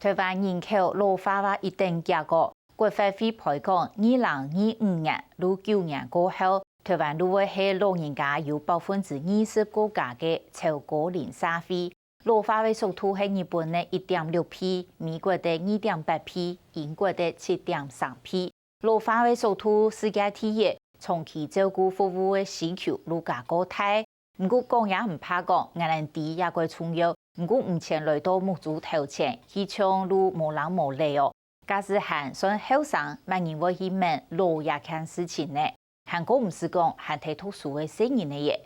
台湾人口老化的一定结果，国发会排讲，2025年到9年过后，台湾如果是老人家有20%国家的超高龄社会，老化的速度是日本的1.6倍，美国的2.8倍，英国的7.3倍。老化的速度世界第一，长期照顾服务的需求愈加高大。不过讲也唔怕讲，我哋啲也會重要。不過目前來到目前頭前，市場都無人無理哦。假使還算後生，萬人會去問老也件事情呢？韓國唔是講係睇讀書嘅聲音嘅嘢。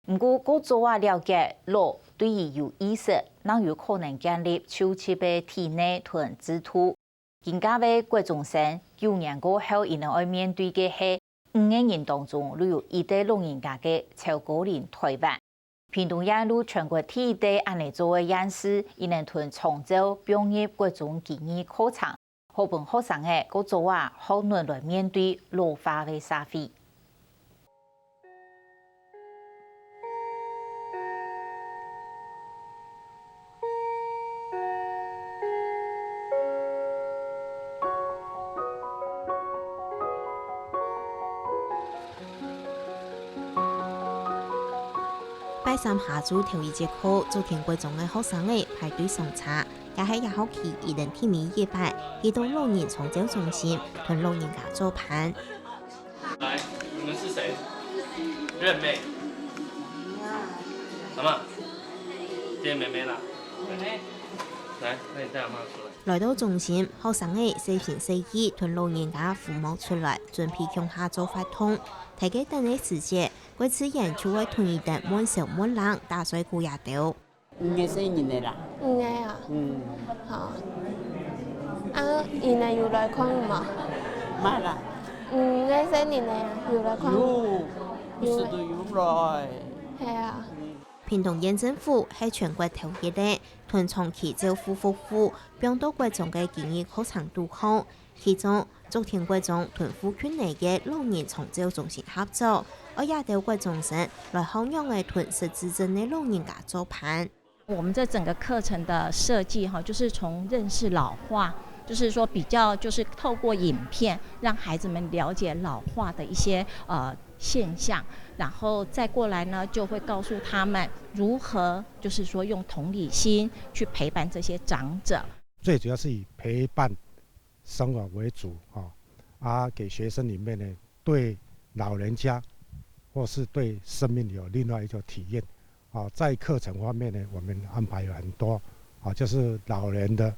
不過個做啊了解老對於有意識，能有可能建立長期嘅體內同制度。更加為國中生9年過後，因能要面對嘅係5個人當中，都有一代老人家嘅超高齡台灣。屏東也如全國第一代安尼做嘅演示，伊能同長洲併入各種建議課程，好幫學生嘅個做啊，好難來面對老化嘅社會。拜三下晝頭一節課，昨天貴重嘅學生哋排隊上車，也喺1學期2018去到老人長照中心同老人家做盤。來，你們是誰？認妹。阿媽，見妹妹啦。妹妹。來，那你帶阿媽出來。來到中心，學生哋細心細意同老人家父母出來，準備向下做發通。睇佢等嘅時節，嗰次人就會同伊哋滿手滿冷打水鼓也掉。5個生日嚟啦。5個啊？好。啊，伊呢有來看嘛？乜啦5個生日呢有來看？有，是都有來。係啊。屏東縣政府係全國頭一個同長期照顧服務並到各種嘅建議課程督導，其中昨天各種同府區內嘅老人長照中心合作，我也到各種省來向樣嘅同失智症嘅老人家做盤。我們這整個課程的設計哈，就是從認識老化，就是說比較就是透過影片，讓孩子們了解老化的一些現象，然後再過來呢，就會告訴他們如何，就是說用同理心去陪伴這些長者。最主要是以陪伴生活為主，給學生裡面呢，對老人家或是對生命有另外一個體驗。在課程方面呢，我們安排有很多，就是老人的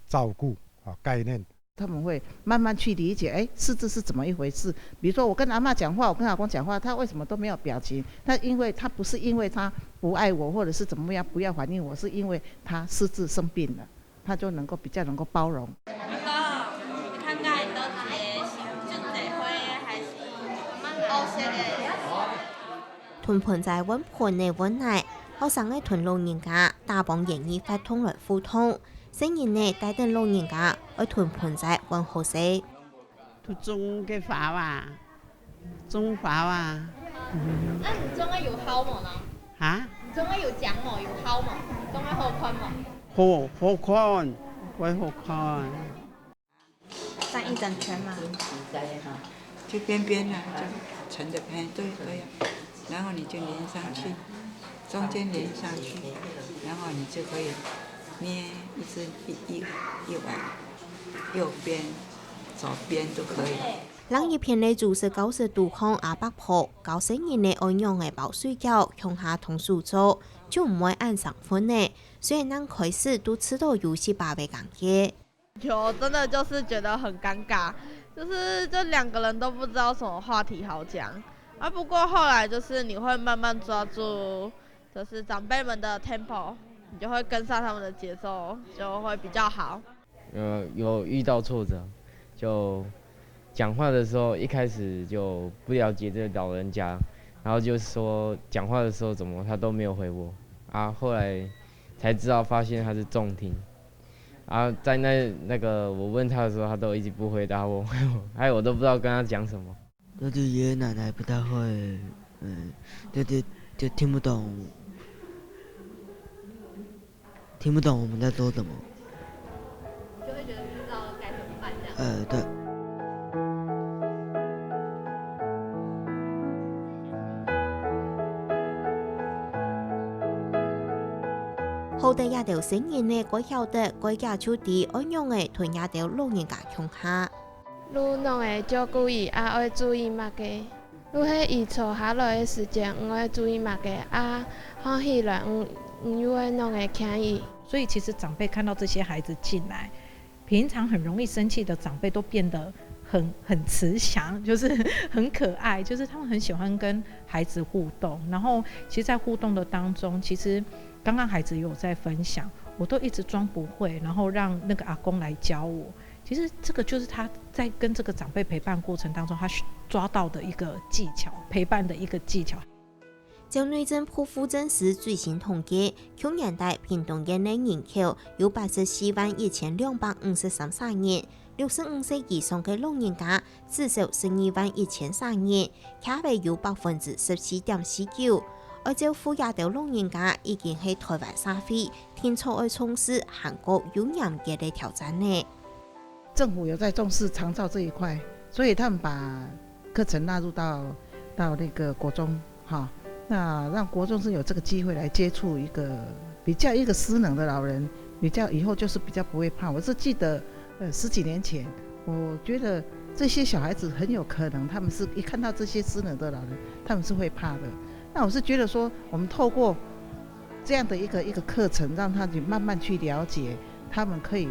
照顧概念。他們會慢慢去理解，失智是怎麼一回事。比如說我跟阿嬷講話，我跟阿公講話，他為什麼都沒有表情？他不是因為他不愛我，或者是怎麼樣不要反應我，是因為他失智生病了，他就比較能夠包容。屯盤在溫盤內溫奶，學生嘅屯老人家大幫營業發通來互通。成年呢帶緊老人家去屯盤仔溫好食。佢種嘅花啊，種花啊。你種嘅有好冇呢？嚇？你種嘅有獎冇？有好冇？種嘅好看冇？好看，會好看。站一整圈嘛。就邊邊啊，就成的邊對可以，然後你就連上去，中間連上去，然後你就可以捏一隻一碗，右邊、左邊都可以。冷葉片呢主是90度抗亞北坡，90年呢按用嘅包水餃向下同數做，就唔會按上分呢，所以能開始都吃到有些把味感覺。就真的就是覺得很尷尬，就是這兩個人都不知道什麼話題好講啊。不過後來就是你會慢慢抓住，就是長輩們的 tempo， 你就會跟上他們的節奏，就會比較好。有遇到挫折，就講話的時候一開始就不了解這個老人家，然後就說講話的時候怎麼他都沒有回我啊，後來才知道發現他是重聽。啊，在那個我問他的時候，他都一直不回答我，還有我都不知道跟他講什麼。就是爺爺奶奶不太會，就聽不懂我們在說什麼。对。好在也條成年呢，該曉得該家處地安樣嘅同也條老人家鄉下。你攏會照顧伊，啊會注意物嘅。你喺伊坐下來嘅時間，會注意物嘅，啊歡喜來，又會攏會聽伊。所以其實長輩看到這些孩子進來，平常很容易生氣的長輩都變得很慈祥，就是很可愛，就是他們很喜歡跟孩子互動。然後其實在互動的當中，其實剛剛孩子有在分享，我都一直裝不會，然後讓那個阿公來教我。其實這個就是他在跟這個長輩陪伴過程當中，他抓到的一個技巧，陪伴的一個技巧。就內政部戶政司最新統計，去年底屏東縣內人口有841253人，65歲以上嘅老人家至少121300人，卡位有14.49%。而照顧亞條老人家已經喺台灣社會天初去從事韓國有嚴格的挑戰呢。政府有在重視長照這一塊，所以他們把課程納入到那個國中，那讓國中生有這個機會來接觸一個失能的老人，比較以後就是比較不會怕。我是記得10幾年前，我覺得這些小孩子很有可能，他們是一看到這些失能的老人，他們是會怕的。那我是覺得說，我們透過這樣的一個課程，讓他們慢慢去了解，他們可以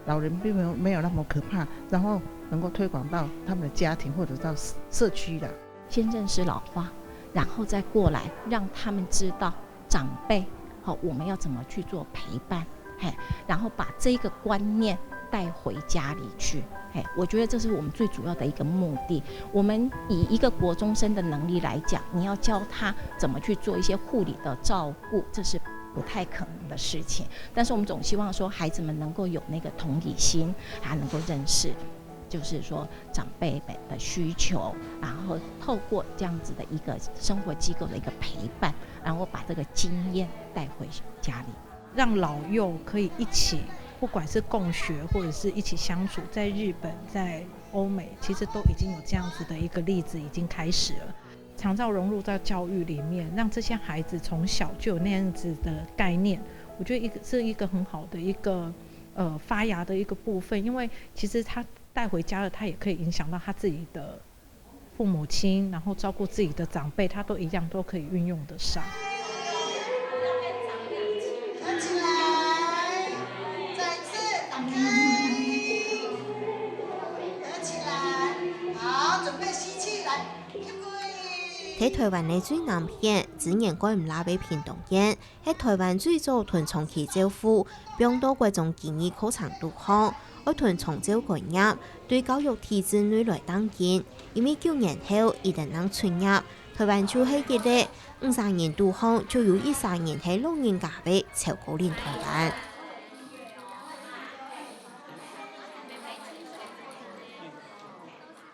老人並沒有那麼可怕，然後能夠推廣到他們的家庭或者到社區的。先認識老化，然後再過來讓他們知道長輩，我們要怎麼去做陪伴，然後把這個觀念帶回家裡去。我覺得這是我們最主要的一個目的。我們以一個國中生的能力來講，你要教他怎麼去做一些護理的照顧，這是不太可能的事情。但是我們總希望說孩子們能夠有那個同理心，還能夠認識就是說長輩們的需求，然後透過這樣子的一個生活機構的一個陪伴，然後把這個經驗帶回家裡，讓老幼可以一起，不管是共學或者是一起相處。在日本在歐美其實都已經有這樣子的一個例子已經開始了。長照融入到教育裡面，讓這些孩子從小就有那樣子的概念，我覺得是一個很好的一個發芽的一個部分。因為其實他帶回家了，他也可以影響到他自己的父母親，然後照顧自己的長輩，他都一樣都可以運用得上。喺台灣嘅最南邊，自然該唔拉俾屏東縣，喺台灣最早屯長期照顧，並多貴種建議課程度好，而屯長照概念對教育體制內來當見，因為9年後一定能出入，台灣就係記得50年度後就有13年喺老人家被超過連台灣。